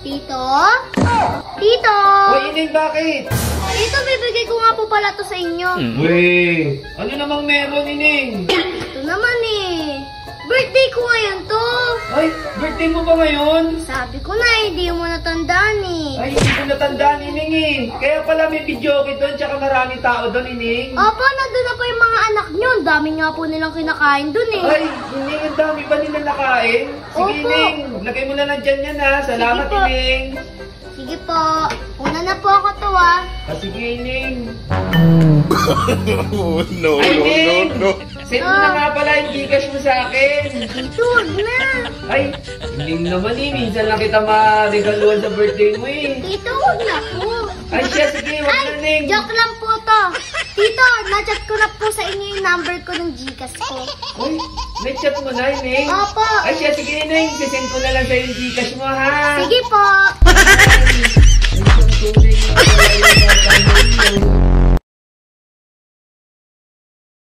Tito? Tito? Uy, Ining, bakit? Tito, bibigay ko nga po pala to sa inyo. Uy, ano namang meron, Ining? Ito naman eh. Birthday ko ngayon to. Ay, birthday mo ba ngayon? Sabi ko na, hindi mo natandaan eh. Ay, hindi ko natandaan, Ining eh. Kaya pala may video ko doon, tsaka maraming tao doon, Ining. Opo, nandun na po yung mga anak nyo. Ang dami nga po nilang kinakain dun eh. Ay, Ining, ang dami ba nila nakain? Sige, Opo. Ining, lagay mo na lang dyan yan ha. Salamat, Sige po. Ining. Sige po. Una na po ako to ah. Sige, Ining. Oh, no, Ay, no, Ining! no, no. Send mo na nga pala yung Gcash mo sa akin. Tito, wag na. Ay, Ining naman eh. Minsan lang kita ma-regaluhan sa birthday mo eh. Tito, wag na po. Ay, siya, sige, wag na, Ining. Joke lang po to. Tito, na-chat ko na po sa inyo yung number ko ng Gcash ko. Uy, may-chat mo na, Ining. Opo. Ay, siya, sige, Ining. Sisend ko na lang sa'yo yung Gcash mo, ha? Sige po.